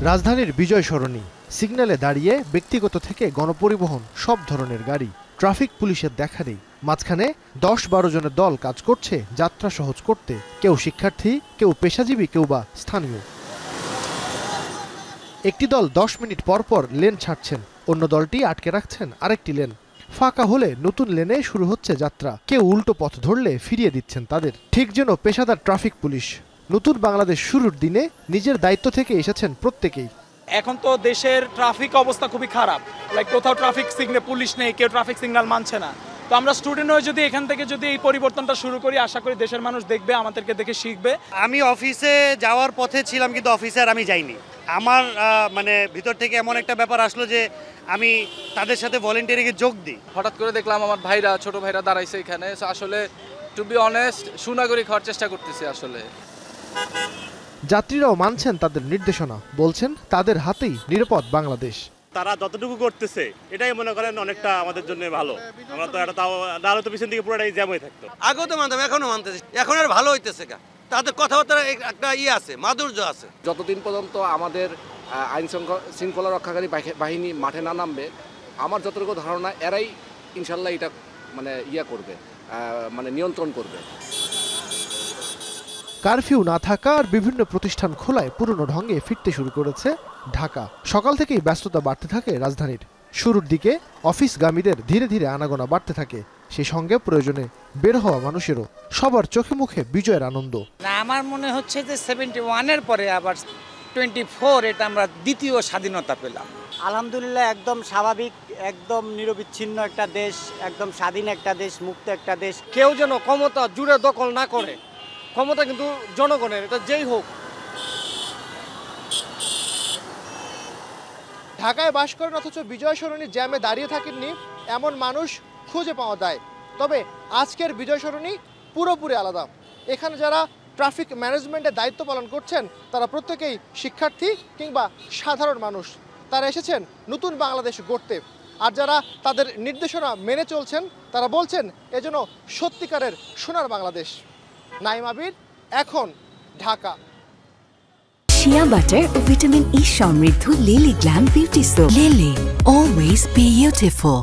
রাজধানীর বিজয় সরণি সিগন্যালে দাঁড়িয়ে ব্যক্তিগত থেকে গণপরিবহন সব ধরনের গাড়ি, ট্রাফিক পুলিশের দেখা নেই। মাঝখানে ১০-১২ জনের দল কাজ করছে যাত্রা সহজ করতে। কেউ শিক্ষার্থী, কেউ পেশাজীবী, কেউ বা স্থানীয়। একটি দল ১০ মিনিট পর পর লেন ছাড়ছেন, অন্য দলটি আটকে রাখছেন আরেকটি লেন। ফাঁকা হলে নতুন লেনে শুরু হচ্ছে যাত্রা। কেউ উল্টো পথ ধরলে ফিরিয়ে দিচ্ছেন তাদের, ঠিক যেন পেশাদার ট্রাফিক পুলিশ। নতুন বাংলাদেশ শুরুর দিনে নিজের দায়িত্ব থেকে এসেছেন প্রত্যেকেই। এখন তো দেশের ট্রাফিক অবস্থা খুবই খারাপ, কোথাও ট্রাফিক সিগন্যাল পুলিশ নেই, কেউ ট্রাফিক সিগন্যাল মানছে না। তো আমরা স্টুডেন্ট হয়ে যদি এখান থেকে যদি এই পরিবর্তনটা শুরু করি, আশা করি দেশের মানুষ দেখবে, আমাদেরকে দেখে শিখবে। আমি অফিসে যাওয়ার পথে ছিলাম, কিন্তু অফিসে আর আমি যাইনি। আমার ভিতর থেকে এমন একটা ব্যাপার আসলো যে আমি তাদের সাথে ভলেন্টিয়ারিকে যোগ দিই। হঠাৎ করে দেখলাম আমার ভাইরা, ছোট ভাইরা দাঁড়াইছে এখানে। আসলে টু বি অনেস্ট, সুনাগরিক হওয়ার চেষ্টা করতেছি আসলে। যাত্রীরাও মানছেন তাদের নির্দেশনা, বলছেন তাদের হাতেই নিরাপদ বাংলাদেশ। তারা যতটুকু করতেছে এটাই মনে করেন অনেকটা আমাদের জন্য ভালো। আমরা তো এটা তাও নাহলে তো পিছন থেকে পুরোটাই জ্যাম হয়ে থাকতো। আগেও তো মানতাম, এখনো মানতেছি, এখন আর ভালো হইতেছে। তাদের কথাবার্তার একটা আছে, মাধুর্য আছে। যতদিন পর্যন্ত আমাদের আইন শৃঙ্খলা রক্ষাকারী বাহিনী মাঠে না নামবে, আমার যতটুকু ধারণা এরাই ইনশাল্লাহ এটা করবে, নিয়ন্ত্রণ করবে। কারফিউ না থাকা আর বিভিন্ন প্রতিষ্ঠান খোলায় পুরনো ঢঙ্গে ফিরতে শুরু করেছে ঢাকা। সকাল থেকেই ব্যস্ততা বাড়তে থাকে রাজধানীর। শুরুর দিকে অফিসগামীদের ধীরে ধীরে আনাগোনা বাড়তে থাকে, সেই সঙ্গে প্রয়োজনে বের হওয়া মানুষেরও। সবার চোখে মুখে বিজয়ের আনন্দ। আমার মনে হচ্ছে যে 71-এর পরে আবার 24 এটা আমরা দ্বিতীয় স্বাধীনতা পেলাম। আলহামদুলিল্লাহ, একদম স্বাভাবিক, একদম নিরবিচ্ছিন্ন একটা দেশ, একদম স্বাধীন একটা দেশ, মুক্ত একটা দেশ। কেউ যেন ক্ষমতা জুড়ে দখল না করে, ক্ষমতা কিন্তু জনগণের, এটা যেই হোক। ঢাকায় বাস করেন অথচ বিজয় সরণি জ্যামে দাঁড়িয়ে থাকেননি এমন মানুষ খুঁজে পাওয়া যায়। তবে আজকের বিজয় সরণি পুরোপুরি আলাদা। এখানে যারা ট্রাফিক ম্যানেজমেন্টের দায়িত্ব পালন করছেন তারা প্রত্যেকেই শিক্ষার্থী কিংবা সাধারণ মানুষ। তারা এসেছেন নতুন বাংলাদেশ গড়তে। আর যারা তাদের নির্দেশনা মেনে চলছেন তারা বলছেন এজন্য সত্যিকারের সোনার বাংলাদেশ। নাইম আবির, এখন, ঢাকা। শিয়া বাটার ও ভিটামিন ই সমৃদ্ধ lily glam beauty soap. Lily, always beautiful.